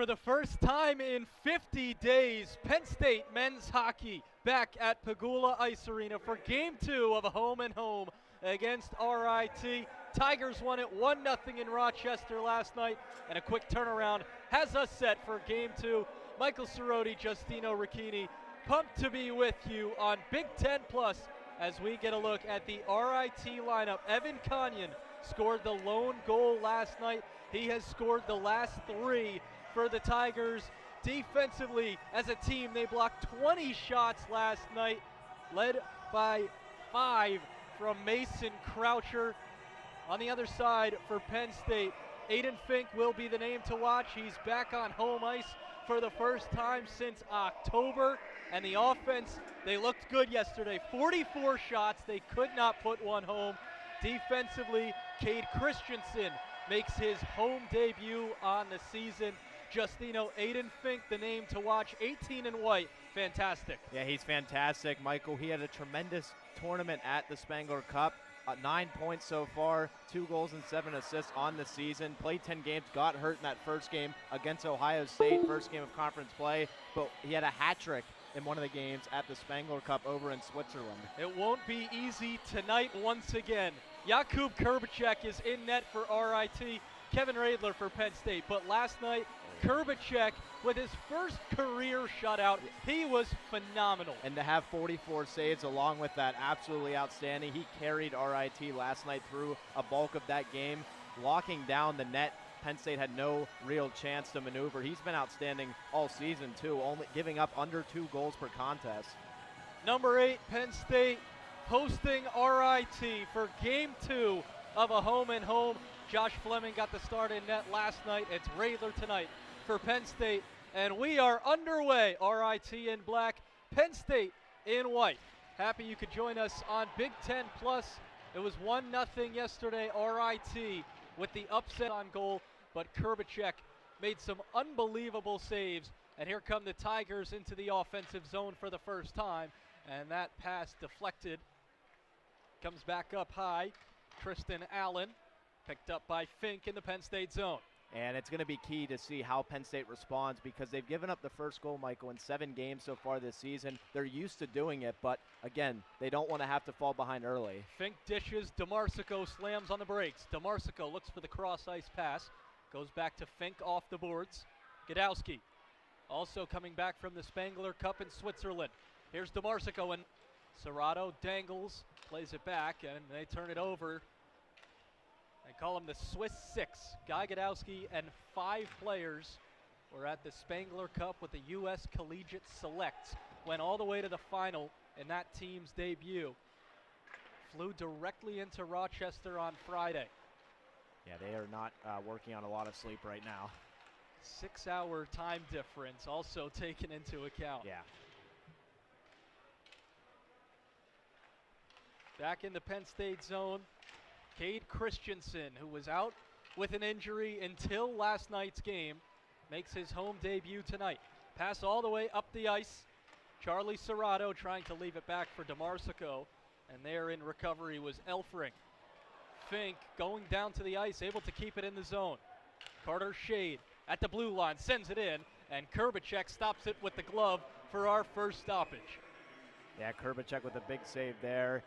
For the first time in 50 days, Penn State men's hockey back at Pagula Ice Arena for Game 2 of a home-and-home against RIT. Tigers won it 1-0 in Rochester last night, and a quick turnaround has us set for Game 2. Michael Cerroti, Justino Ricchini, pumped to be with you on Big Ten Plus as we get a look at the RIT lineup. Evan Kanyan scored the lone goal last night. He has scored the last 3 for the Tigers. Defensively, as a team, they blocked 20 shots last night, led by 5 from Mason Croucher. On the other side for Penn State, Aiden Fink will be the name to watch. He's back on home ice for the first time since October. And the offense, they looked good yesterday. 44 shots, they could not put one home. Defensively, Cade Christensen makes his home debut on the season. Justino, Aiden Fink, the name to watch, 18 in white, fantastic. Yeah, he's fantastic, Michael. He had a tremendous tournament at the Spangler Cup. 9 points so far, 2 goals and 7 assists on the season. Played 10 games, got hurt in that first game against Ohio State, first game of conference play, but he had a hat trick in one of the games at the Spangler Cup over in Switzerland. It won't be easy tonight once again. Jakub Kurbacek is in net for RIT, Kevin Radler for Penn State, but last night, Kurbacek with his first career shutout. He was phenomenal. And to have 44 saves along with that, absolutely outstanding. He carried RIT last night through a bulk of that game, locking down the net. Penn State had no real chance to maneuver. He's been outstanding all season too, only giving up under 2 goals per contest. Number 8, Penn State hosting RIT for Game 2 of a home-and-home. Josh Fleming got the start in net last night. It's Radler tonight for Penn State, and we are underway. RIT in black, Penn State in white. Happy you could join us on Big Ten Plus. It was 1-0 yesterday, RIT with the upset on goal, but Kurbacek made some unbelievable saves, and here come the Tigers into the offensive zone for the first time, and that pass deflected. Comes back up high. Tristan Allen picked up by Fink in the Penn State zone. And it's going to be key to see how Penn State responds because they've given up the first goal, Michael, in 7 games so far this season. They're used to doing it, but again, they don't want to have to fall behind early. Fink dishes, DeMarsico slams on the brakes. DeMarsico looks for the cross-ice pass, goes back to Fink off the boards. Gadowski also coming back from the Spangler Cup in Switzerland. Here's DeMarsico, and Serrato dangles, plays it back, and they turn it over. They call him the Swiss 6. Guy Gadowski and 5 players were at the Spangler Cup with the U.S. Collegiate Selects. Went all the way to the final in that team's debut. Flew directly into Rochester on Friday. Yeah, they are not working on a lot of sleep right now. 6-hour time difference also taken into account. Yeah. Back in the Penn State zone, Cade Christensen, who was out with an injury until last night's game, makes his home debut tonight. Pass all the way up the ice. Charlie Serrato trying to leave it back for DeMarsico, and there in recovery was Elfring. Fink going down to the ice, able to keep it in the zone. Carter Shade at the blue line, sends it in, and Kurbacek stops it with the glove for our first stoppage. Yeah, Kurbacek with a big save there.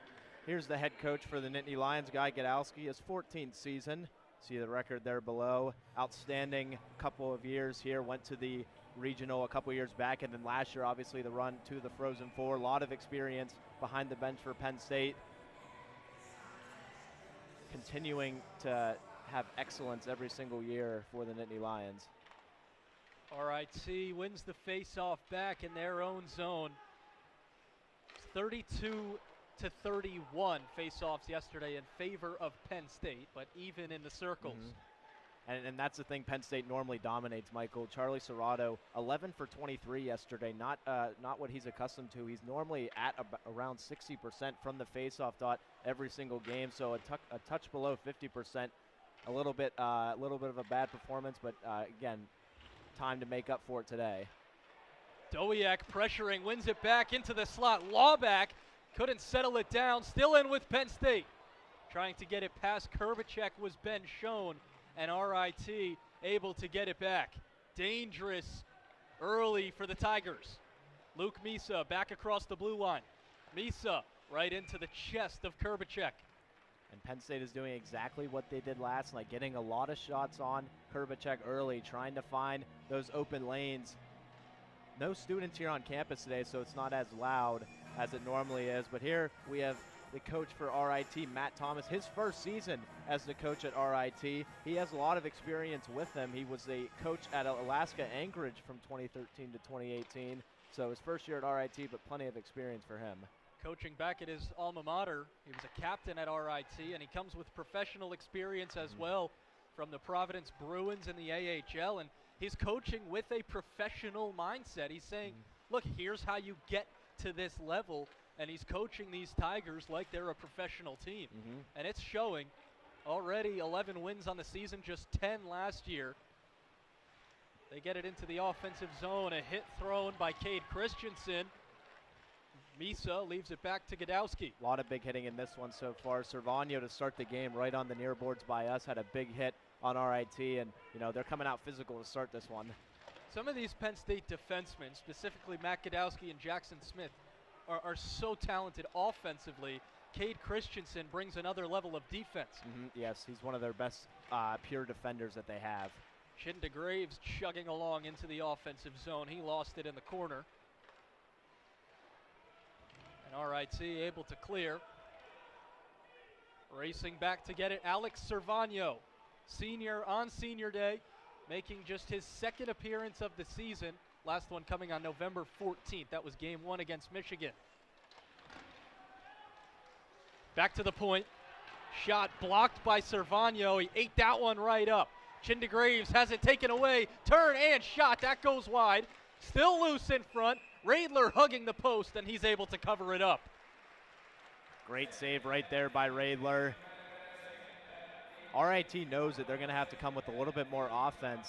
Here's the head coach for the Nittany Lions, Guy Gadowski, his 14th season. See the record there below. Outstanding couple of years here. Went to the regional a couple years back, and then last year, obviously, the run to the Frozen Four. A lot of experience behind the bench for Penn State. Continuing to have excellence every single year for the Nittany Lions. RIT wins the face-off back in their own zone. 32-31 face-offs yesterday in favor of Penn State, but even in the circles. And that's the thing Penn State normally dominates, Michael. Charlie Serrato, 11 for 23 yesterday, not what he's accustomed to. He's normally at around 60% from the face-off dot every single game, so a touch below 50%. A little bit of a bad performance, but again, time to make up for it today. Dowiak pressuring, wins it back into the slot. Lawback couldn't settle it down. Still in with Penn State. Trying to get it past Kurbacek was Ben Schoen, and RIT able to get it back. dangerous early for the Tigers. Luke Misa back across the blue line. Misa right into the chest of Kurbacek. And Penn State is doing exactly what they did last night, getting a lot of shots on Kurbacek early, trying to find those open lanes. No students here on campus today, so it's not as loud as it normally is. But here we have the coach for RIT, Matt Thomas, his first season as the coach at RIT. He has a lot of experience with them. He was a coach at Alaska Anchorage from 2013 to 2018. So his first year at RIT, but plenty of experience for him. Coaching back at his alma mater. He was a captain at RIT, and he comes with professional experience as well from the Providence Bruins in the AHL, and he's coaching with a professional mindset. He's saying, look, here's how you get to this level, and he's coaching these Tigers like they're a professional team. And it's showing. Already 11 wins on the season, just 10 last year. They get it into the offensive zone, a hit thrown by Cade Christensen. Misa leaves it back to Godowski. A lot of big hitting in this one so far. Cervano to start the game right on the near boards by us, had a big hit on RIT, and they're coming out physical to start this one. Some of these Penn State defensemen, specifically Matt Godowski and Jackson Smith, are so talented offensively. Cade Christensen brings another level of defense. Yes, he's one of their best pure defenders that they have. Chinda Graves chugging along into the offensive zone. He lost it in the corner. And RIT able to clear. Racing back to get it, Alex Cervano, senior on senior day, making just his second appearance of the season. Last one coming on November 14th. That was game 1 against Michigan. Back to the point. Shot blocked by Cervano. He ate that one right up. Chinda Graves has it taken away. Turn and shot. That goes wide. Still loose in front. Radler hugging the post, and he's able to cover it up. Great save right there by Radler. RIT knows that they're going to have to come with a little bit more offense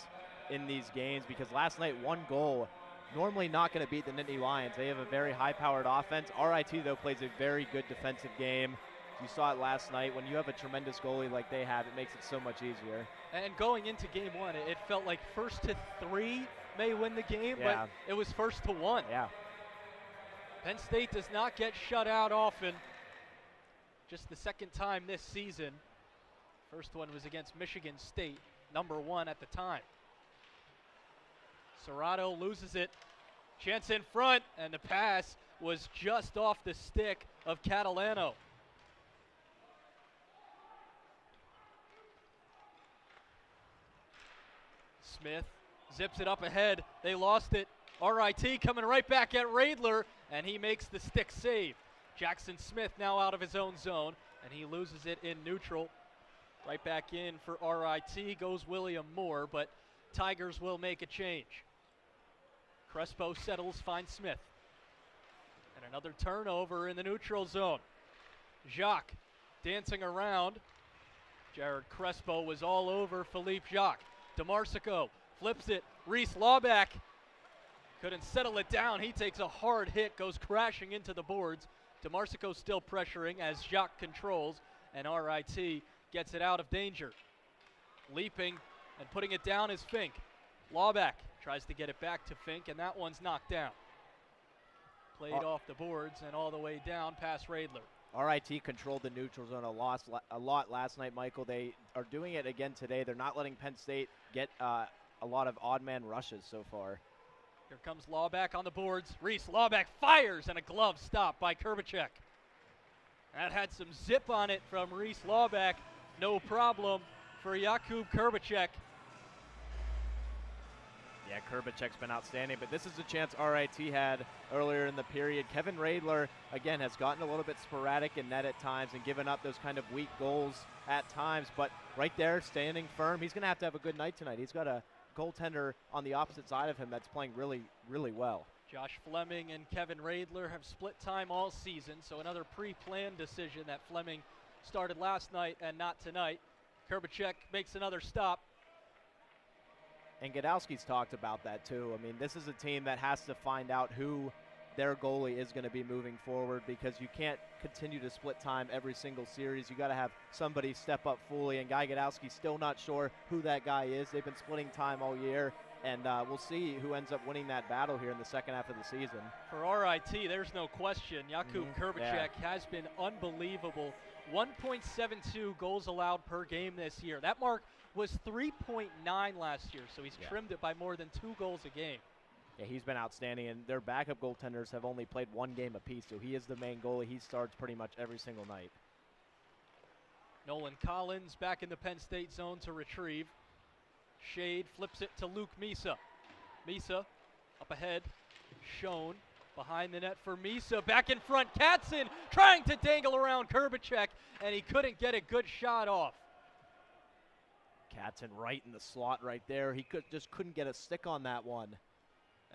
in these games, because last night, 1 goal, normally not going to beat the Nittany Lions. They have a very high-powered offense. RIT, though, plays a very good defensive game. You saw it last night. When you have a tremendous goalie like they have, it makes it so much easier. And going into game 1, it felt like 1st to 3 may win the game, but it was 1st to 1. Yeah. Penn State does not get shut out often. Just the second time this season. First one was against Michigan State, number 1 at the time. Serrato loses it. Chance in front, and the pass was just off the stick of Catalano. Smith zips it up ahead. They lost it. RIT coming right back at Radler, and he makes the stick save. Jackson Smith now out of his own zone, and he loses it in neutral. Right back in for RIT goes William Moore, but Tigers will make a change. Crespo settles, finds Smith. And another turnover in the neutral zone. Jacques dancing around. Jared Crespo was all over Philippe Jacques. DeMarsico flips it. Reese Lawback couldn't settle it down. He takes a hard hit, goes crashing into the boards. DeMarsico still pressuring as Jacques controls, and RIT gets it out of danger. Leaping and putting it down is Fink. Lawback tries to get it back to Fink, and that one's knocked down. Played off the boards and all the way down past Radler. RIT controlled the neutral zone a lot last night, Michael. They are doing it again today. They're not letting Penn State get a lot of odd man rushes so far. Here comes Lawback on the boards. Reese Lawback fires, and a glove stop by Kurbacek. That had some zip on it from Reese Lawback. No problem for Jakub Kurbacek. Yeah, Kurbacek's been outstanding, but this is a chance RIT had earlier in the period. Kevin Radler, again, has gotten a little bit sporadic in net at times and given up those kind of weak goals at times, but right there, standing firm. He's going to have a good night tonight. He's got a goaltender on the opposite side of him that's playing really, really well. Josh Fleming and Kevin Radler have split time all season, so another pre-planned decision that Fleming started last night and not tonight. Kurbacek makes another stop. And Godowski's talked about that too. I mean, this is a team that has to find out who their goalie is going to be moving forward, because you can't continue to split time every single series. You got to have somebody step up fully, and Guy Godowski's still not sure who that guy is. They've been splitting time all year, and we'll see who ends up winning that battle here in the second half of the season. For RIT, there's no question. Jakub Krbiček has been unbelievable. 1.72 goals allowed per game this year. That mark was 3.9 last year, so he's trimmed it by more than 2 goals a game. Yeah, he's been outstanding, and their backup goaltenders have only played 1 game apiece, so he is the main goalie. He starts pretty much every single night. Nolan Collins back in the Penn State zone to retrieve. Shade flips it to Luke Misa. Misa up ahead, Schoen behind the net for Misa. Back in front, Katzen trying to dangle around Krbiček, and he couldn't get a good shot off. Katzen right in the slot right there. He just couldn't get a stick on that one.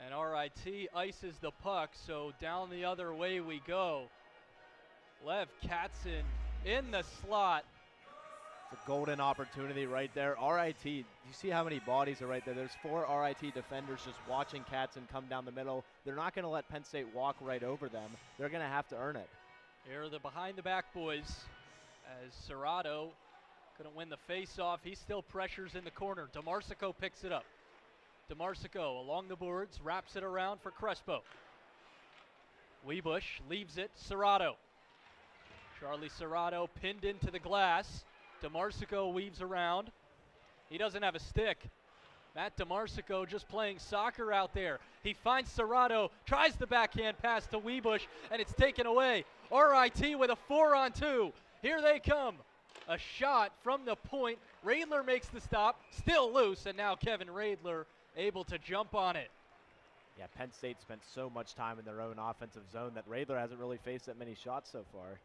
And RIT ices the puck, so down the other way we go. Lev Katzen in the slot. It's a golden opportunity right there. RIT, you see how many bodies are right there. There's 4 RIT defenders just watching Katzen come down the middle. They're not going to let Penn State walk right over them. They're going to have to earn it. Here are the behind-the-back boys as Serrato couldn't win the face-off. He still pressures in the corner. DeMarsico picks it up. DeMarsico along the boards, wraps it around for Crespo. Wiebusch leaves it, Serrato. Charlie Serrato pinned into the glass. DeMarsico weaves around. He doesn't have a stick. Matt DeMarsico just playing soccer out there. He finds Serrato, tries the backhand pass to Wiebusch, and it's taken away. RIT with a 4-on-2. Here they come. A shot from the point. Radler makes the stop, still loose, and now Kevin Radler able to jump on it. Yeah, Penn State spent so much time in their own offensive zone that Radler hasn't really faced that many shots so far.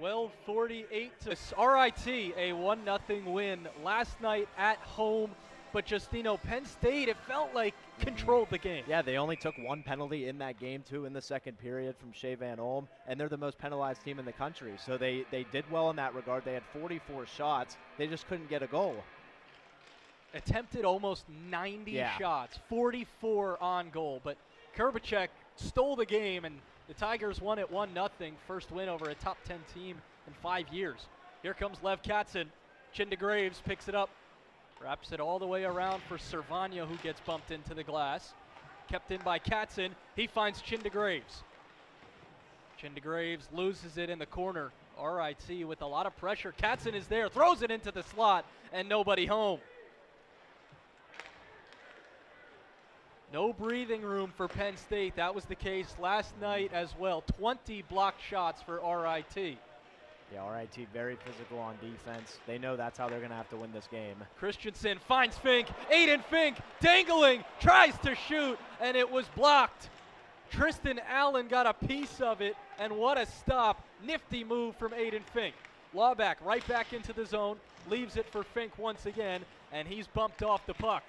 12:48 to RIT, a 1-0 win last night at home. But Justino, Penn State, it felt like controlled the game. Yeah, they only took 1 penalty in that game, too, in the second period from Shea Van Olm, and they're the most penalized team in the country. So they did well in that regard. They had 44 shots. They just couldn't get a goal. Attempted almost 90 shots, 44 on goal. But Krbiček stole the game, and the Tigers won it 1-0. First win over a top 10 team in 5 years. Here comes Lev Katzen. Chinda Graves picks it up. Wraps it all the way around for Servania, who gets bumped into the glass. Kept in by Katzen. He finds Chinda Graves. Chinda Graves loses it in the corner. RIT with a lot of pressure. Katzen is there, throws it into the slot, and nobody home. No breathing room for Penn State. That was the case last night as well. 20 blocked shots for RIT. Yeah, RIT very physical on defense. They know that's how they're going to have to win this game. Christensen finds Fink. Aiden Fink dangling, tries to shoot, and it was blocked. Tristan Allen got a piece of it, and what a stop. Nifty move from Aiden Fink. Lawback right back into the zone, leaves it for Fink once again, and he's bumped off the puck.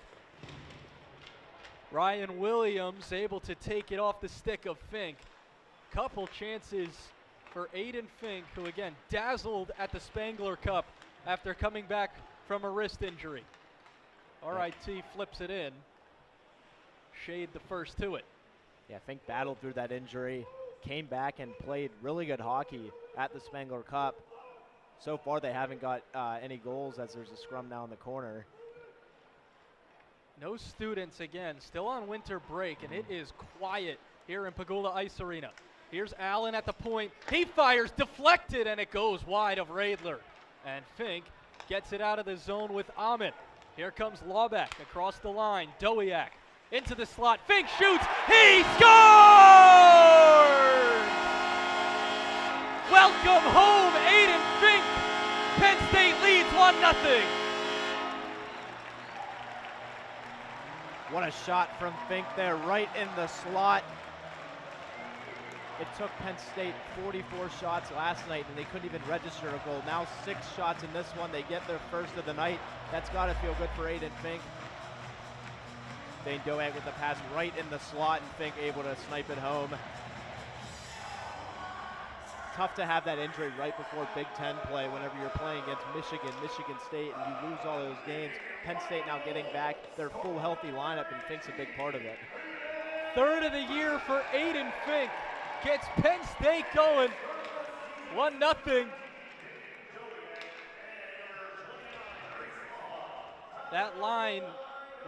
Ryan Williams able to take it off the stick of Fink. Couple chances for Aiden Fink, who again dazzled at the Spangler Cup after coming back from a wrist injury. RIT flips it in. Shade the first to it. Yeah, Fink battled through that injury, came back and played really good hockey at the Spangler Cup. So far they haven't got any goals as there's a scrum now in the corner. No students again, still on winter break, and it is quiet here in Pegula Ice Arena. Here's Allen at the point. He fires, deflected, and it goes wide of Radler. And Fink gets it out of the zone with Ahmed. Here comes Lawback across the line. Dowiak into the slot. Fink shoots. He scores! Welcome home, Aiden Fink. Penn State leads 1-0. What a shot from Fink there, right in the slot. It took Penn State 44 shots last night, and they couldn't even register a goal. Now 6 shots in this one. They get their first of the night. That's got to feel good for Aiden Fink. Dane Doak with the pass right in the slot, and Fink able to snipe it home. Tough to have that injury right before Big Ten play whenever you're playing against Michigan, Michigan State, and you lose all those games. Penn State now getting back their full healthy lineup, and Fink's a big part of it. Third of the year for Aiden Fink. Gets Penn State going. 1-0. that line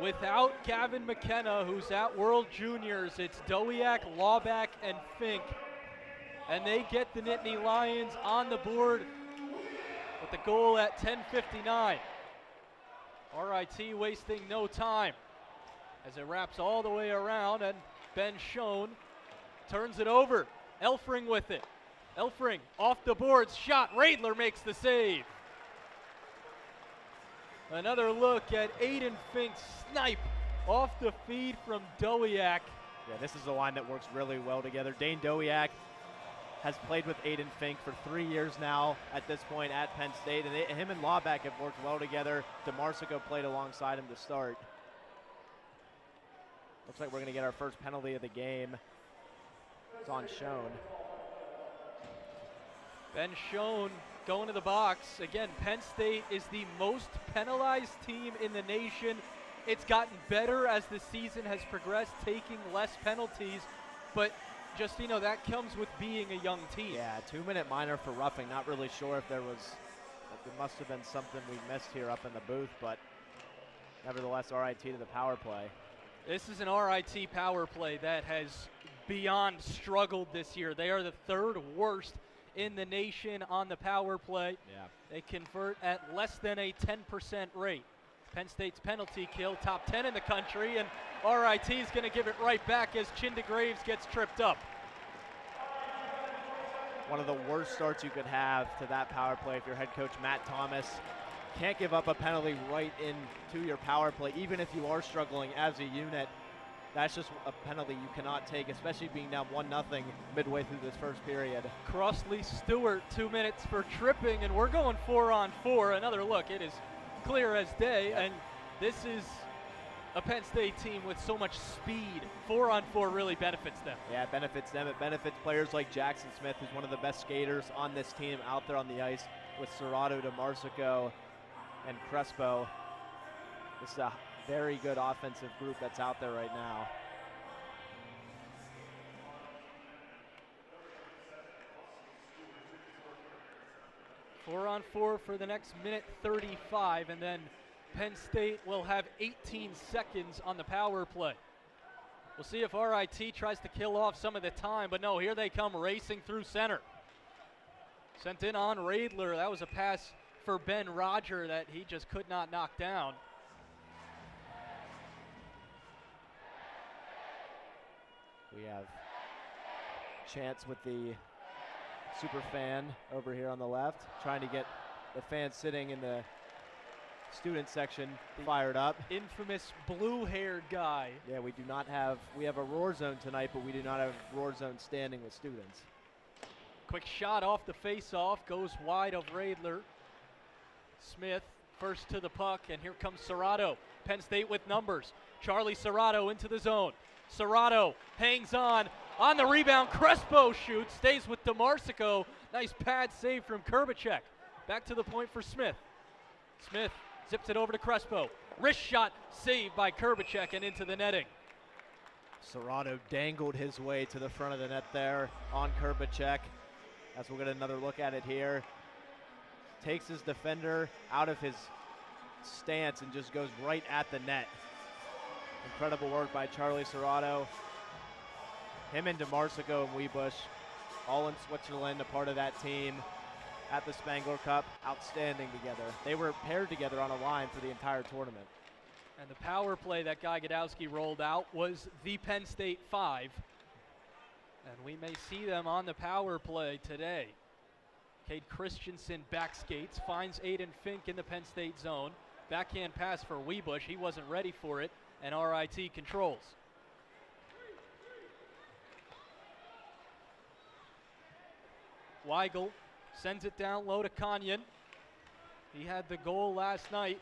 without Gavin McKenna, who's at World Juniors. It's Dowiak, Lawback, and Fink. And they get the Nittany Lions on the board with the goal at 10:59. RIT wasting no time as it wraps all the way around, and Ben Schoen turns it over. Elfring with it. Elfring off the boards, shot. Radler makes the save. Another look at Aiden Fink's snipe off the feed from Dowiak. Yeah, this is a line that works really well together. Dane Dowiak has played with Aiden Fink for 3 years now at this point at Penn State, and him and Lawback have worked well together. DeMarsico played alongside him to start. Looks like we're going to get our first penalty of the game. It's on Schoen. Ben Schoen going to the box. Again, Penn State is the most penalized team in the nation. It's gotten better as the season has progressed, taking less penalties, but just, that comes with being a young team. Yeah, 2-minute minor for roughing. Not really sure if there must have been something we missed here up in the booth, but nevertheless, RIT to the power play. This is an RIT power play that has beyond struggled this year. They are the third worst in the nation on the power play. Yeah. They convert at less than a 10% rate. Penn State's penalty kill, top 10 in the country, and RIT is going to give it right back as Chinda Graves gets tripped up. One of the worst starts you could have to that power play if you're head coach Matt Thomas. Can't give up a penalty right into your power play, even if you are struggling as a unit. That's just a penalty you cannot take, especially being down 1-0 midway through this first period. Crossley Stewart, 2 minutes for tripping, and we're going 4-on-4. Another look, it is clear as day, and this is a Penn State team with so much speed. 4-on-4 really benefits them. Yeah, it benefits them. It benefits players like Jackson Smith, who's one of the best skaters on this team out there on the ice, with Serrato, DeMarsico, and Crespo. This is a very good offensive group that's out there right now. Four on four for the next minute 35, and then Penn State will have 18 seconds on the power play. We'll see if RIT tries to kill off some of the time, but no, here they come racing through center. Sent in on Radler. That was a pass for Ben Roger that he just could not knock down. We have Chance with the super fan over here on the left, trying to get the fans sitting in the student section fired up. Infamous blue-haired guy. Yeah, we have a roar zone tonight, but we do not have roar zone standing with students. Quick shot off the face-off, goes wide of Radler. Smith first to the puck, and here comes Serrato. Penn State with numbers. Charlie Serrato into the zone. Serrato hangs on the rebound. Crespo shoots, stays with DeMarsico. Nice pad save from Kurbacek. Back to the point for Smith. Smith zips it over to Crespo. Wrist shot saved by Kurbacek and into the netting. Serrato dangled his way to the front of the net there on Kurbacek. As we'll get another look at it here. Takes his defender out of his stance and just goes right at the net. Incredible work by Charlie Serrato. Him and DeMarsico and Wiebusch, all in Switzerland, a part of that team at the Spangler Cup, outstanding together. They were paired together on a line for the entire tournament. And the power play that Guy Godowski rolled out was the Penn State 5. And we may see them on the power play today. Cade Christensen back skates, finds Aiden Fink in the Penn State zone. Backhand pass for Wiebusch. He wasn't ready for it, and RIT controls. Weigel sends it down low to Kanyan. He had the goal last night,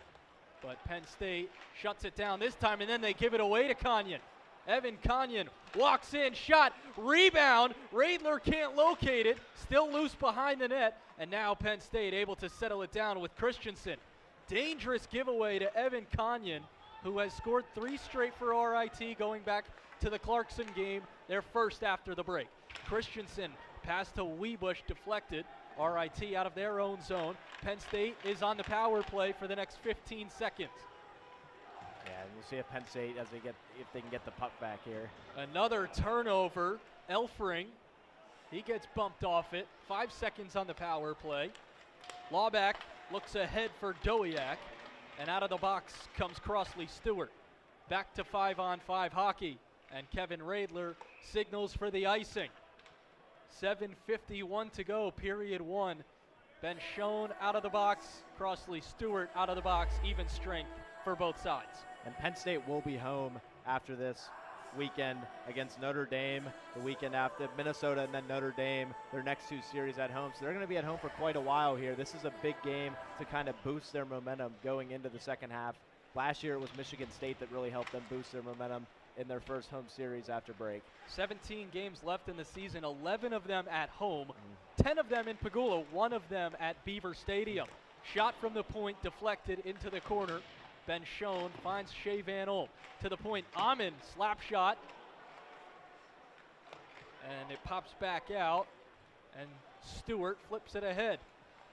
but Penn State shuts it down this time, and then they give it away to Kanyan. Evan Kanyan walks in, shot, rebound. Radler can't locate it, still loose behind the net, and now Penn State able to settle it down with Christensen. Dangerous giveaway to Evan Kanyan, who has scored 3 straight for RIT going back to the Clarkson game, their first after the break. Christensen pass to Wiebusch, deflected. RIT out of their own zone. Penn State is on the power play for the next 15 seconds. Yeah, and we'll see if Penn State, if they can get the puck back here. Another turnover. Elfring, he gets bumped off it. 5 seconds on the power play. Lawback looks ahead for Dowiak, and out of the box comes Crossley Stewart. Back to 5-on-5 hockey, and Kevin Radler signals for the icing. 7:51 to go, period 1. Ben Schoen out of the box, Crossley Stewart out of the box, even strength for both sides. And Penn State will be home after this weekend against Notre Dame, the weekend after Minnesota, and then Notre Dame, their next 2 series at home. So they're going to be at home for quite a while here. This is a big game to kind of boost their momentum going into the second half. Last year it was Michigan State that really helped them boost their momentum in their first home series after break. 17 games left in the season, 11 of them at home, 10 of them in Pagula, 1 of them at Beaver Stadium. Shot from the point, deflected into the corner. Ben Schoen finds Shea Van Olt to the point. Amon, slap shot. And it pops back out. And Stewart flips it ahead.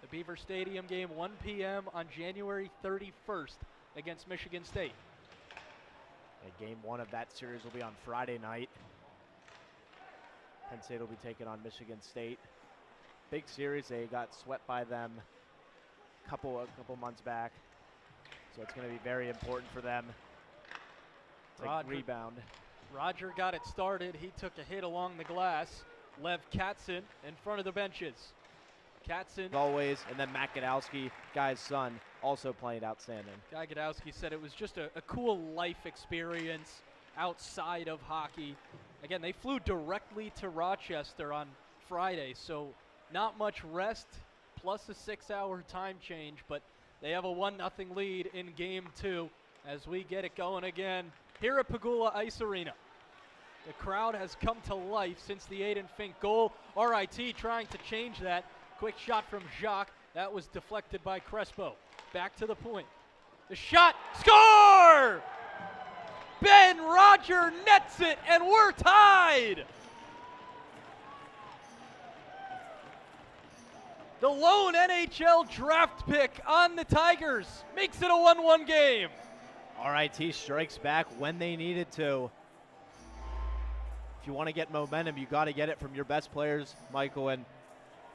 The Beaver Stadium game, 1 p.m. on January 31st against Michigan State. And game 1 of that series will be on Friday night. Penn State will be taking on Michigan State. Big series. They got swept by them a couple months back. So it's going to be very important for them to rebound. Roger got it started. He took a hit along the glass. Lev Katzen in front of the benches. Katzen. Always, and then Matt Godowski, Guy's son, also playing outstanding. Guy Godowski said it was just a cool life experience outside of hockey. Again, they flew directly to Rochester on Friday, so not much rest, plus a 6-hour time change, but they have a 1-0 lead in game 2 as we get it going again here at Pagula Ice Arena. The crowd has come to life since the Aiden Fink goal. RIT trying to change that. Quick shot from Jacques. That was deflected by Crespo. Back to the point. The shot, score! Ben Roger nets it, and we're tied! The lone NHL draft pick on the Tigers makes it a 1-1 game. RIT strikes back when they needed to. If you want to get momentum, you got to get it from your best players, Michael. And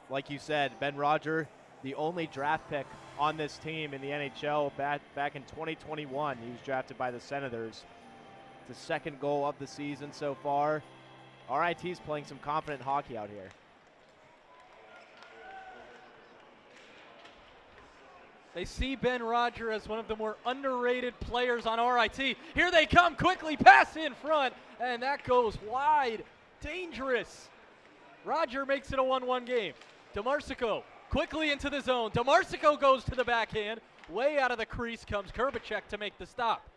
like you said, Ben Roger, the only draft pick on this team in the NHL back in 2021. He was drafted by the Senators. The second goal of the season so far. RIT's playing some confident hockey out here. They see Ben Roger as one of the more underrated players on RIT. Here they come quickly, pass in front, and that goes wide. Dangerous. Roger makes it a 1-1 game. DeMarsico quickly into the zone. DeMarsico goes to the backhand. Way out of the crease comes Kurbacek to make the stop.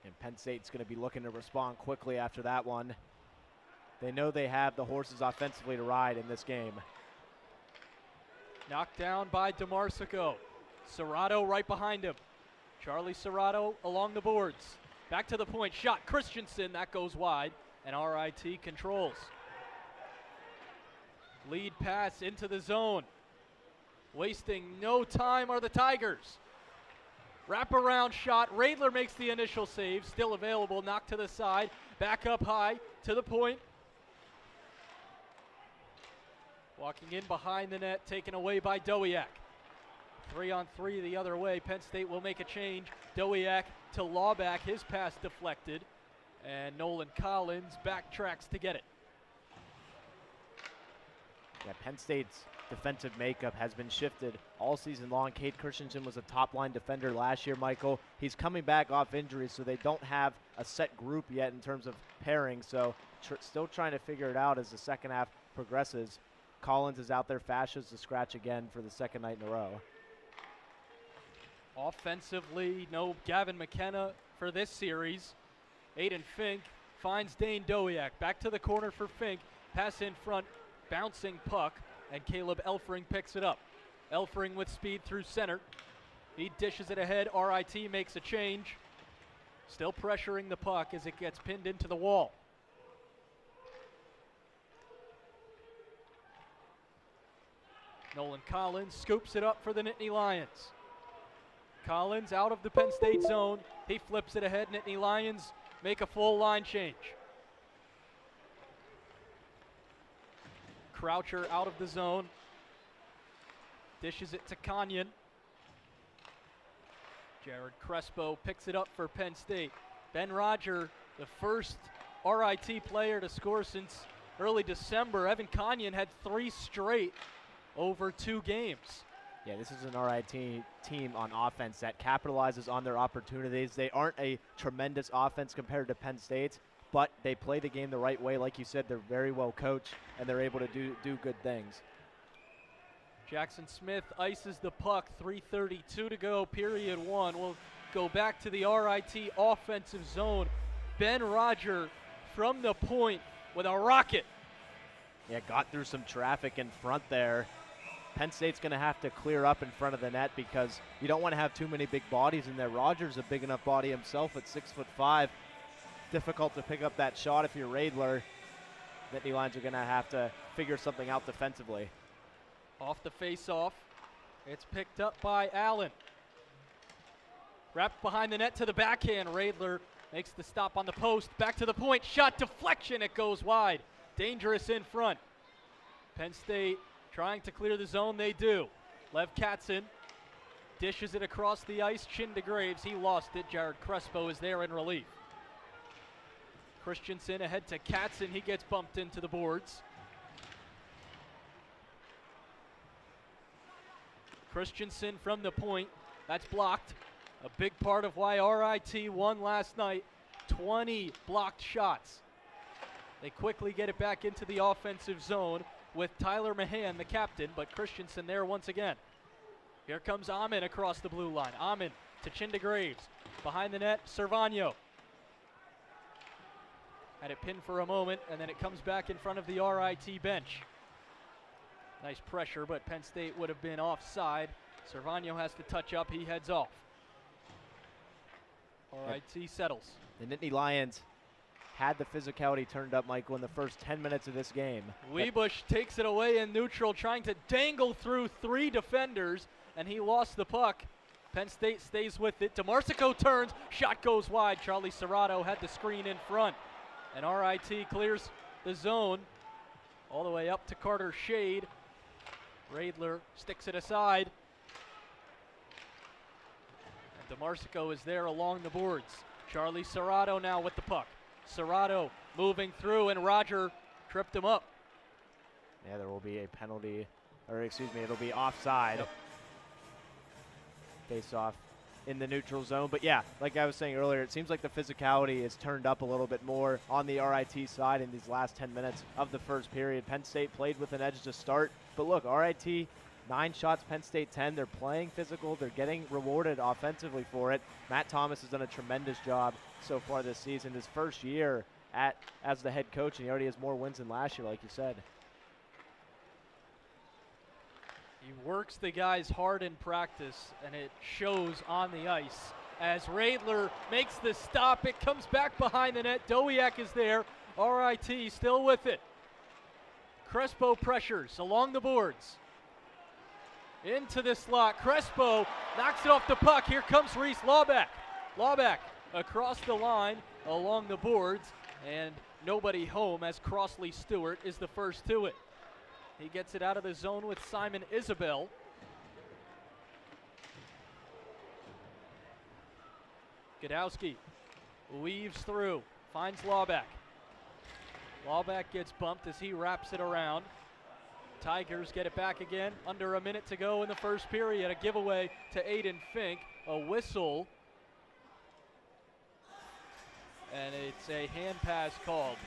And Penn State's going to be looking to respond quickly after that one. They know they have the horses offensively to ride in this game. Knocked down by DeMarsico. Serrato right behind him. Charlie Serrato along the boards. Back to the point, shot Christensen, that goes wide, and RIT controls. Lead pass into the zone. Wasting no time are the Tigers. Wraparound shot, Radler makes the initial save, still available, knocked to the side, back up high, to the point. Walking in behind the net, taken away by Dowiak. 3-on-3 the other way. Penn State will make a change. Dowiak to Lawback, his pass deflected. And Nolan Collins backtracks to get it. Yeah, Penn State's defensive makeup has been shifted all season long. Cade Christensen was a top-line defender last year, Michael. He's coming back off injury, so they don't have a set group yet in terms of pairing. So still trying to figure it out as the second half progresses. Collins is out there, Fascia's the scratch again for the second night in a row. Offensively, no Gavin McKenna for this series. Aiden Fink finds Dane Dowiak. Back to the corner for Fink. Pass in front, bouncing puck, and Caleb Elfring picks it up. Elfring with speed through center. He dishes it ahead. RIT makes a change. Still pressuring the puck as it gets pinned into the wall. Nolan Collins scoops it up for the Nittany Lions. Collins out of the Penn State zone. He flips it ahead. Nittany Lions make a full line change. Croucher out of the zone. Dishes it to Kanyon. Jared Crespo picks it up for Penn State. Ben Roger, the first RIT player to score since early December. Evan Kanyon had 3 straight over 2 games. Yeah, this is an RIT team on offense that capitalizes on their opportunities. They aren't a tremendous offense compared to Penn State's, but they play the game the right way. Like you said, they're very well coached, and they're able to do good things. Jackson Smith ices the puck, 3:32 to go, period 1. We'll go back to the RIT offensive zone. Ben Roger from the point with a rocket. Yeah, got through some traffic in front there. Penn State's going to have to clear up in front of the net because you don't want to have too many big bodies in there. Rogers a big enough body himself at 6'5". Difficult to pick up that shot if you're Radler. Nittany Lions are going to have to figure something out defensively. Off the face-off, it's picked up by Allen. Wrapped behind the net to the backhand. Radler makes the stop on the post. Back to the point. Shot deflection. It goes wide. Dangerous in front. Penn State trying to clear the zone. They do. Lev Katzen dishes it across the ice. Chin to Graves. He lost it. Jared Crespo is there in relief. Christensen ahead to Katzen. He gets bumped into the boards. Christensen from the point. That's blocked. A big part of why RIT won last night. 20 blocked shots. They quickly get it back into the offensive zone with Tyler Mahan, the captain, but Christensen there once again. Here comes Amin across the blue line. Amin to Chinda Graves. Behind the net, Cervano. Had it pinned for a moment, and then it comes back in front of the RIT bench. Nice pressure, but Penn State would have been offside. Cervano has to touch up. He heads off. RIT settles. The Nittany Lions had the physicality turned up, Michael, in the first 10 minutes of this game. Webush takes it away in neutral, trying to dangle through 3 defenders, and he lost the puck. Penn State stays with it. DeMarsico turns. Shot goes wide. Charlie Serrato had the screen in front. And RIT clears the zone all the way up to Carter Shade. Radler sticks it aside. And DeMarsico is there along the boards. Charlie Serrato now with the puck. Serrato moving through, and Roger tripped him up. Yeah, there will be a penalty, or excuse me, it'll be offside. Yep. Face off in the neutral zone. But yeah, like I was saying earlier, it seems like the physicality is turned up a little bit more on the RIT side in these last 10 minutes of the first period. Penn State played with an edge to start, but look, RIT 9 shots, Penn State 10. They're playing physical. They're getting rewarded offensively for it. Matt Thomas has done a tremendous job so far this season. His first year as the head coach, and he already has more wins than last year, like you said. He works the guys hard in practice, and it shows on the ice. As Radler makes the stop, it comes back behind the net. Dowiak is there. RIT still with it. Crespo pressures along the boards. Into the slot. Crespo knocks it off the puck. Here comes Reese Lawback. Lawback across the line along the boards, and nobody home as Crossley Stewart is the first to it. He gets it out of the zone with Simon Isabel. Godowski weaves through, finds Lawback. Lawback gets bumped as he wraps it around. Tigers get it back again. Under a minute to go in the first period. A giveaway to Aiden Fink. A whistle. And it's a hand pass called.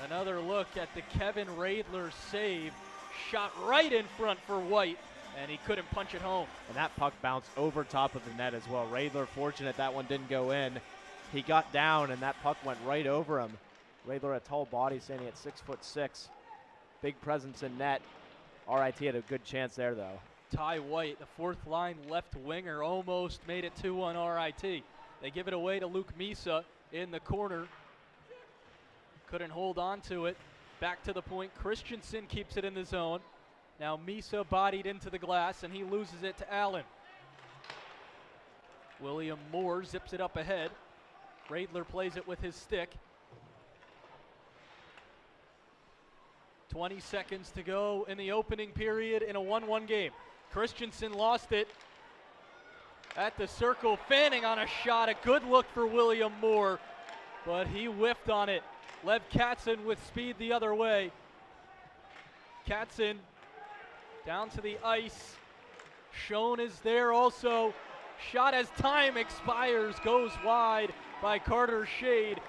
Another look at the Kevin Radler save. Shot right in front for White, and he couldn't punch it home. And that puck bounced over top of the net as well. Radler fortunate that one didn't go in. He got down, and that puck went right over him. Radler, a tall body, standing at 6'6". Big presence in net. RIT had a good chance there, though. Ty White, the fourth line left winger, almost made it 2-1 RIT. They give it away to Luke Misa in the corner. Couldn't hold on to it. Back to the point. Christensen keeps it in the zone. Now Misa bodied into the glass, and he loses it to Allen. William Moore zips it up ahead. Radler plays it with his stick. 20 seconds to go in the opening period in a 1-1 game. Christensen lost it at the circle, fanning on a shot. A good look for William Moore, but he whiffed on it. Lev Katzen with speed the other way. Katzen down to the ice. Schoen is there also. Shot as time expires, goes wide by Carter Shade.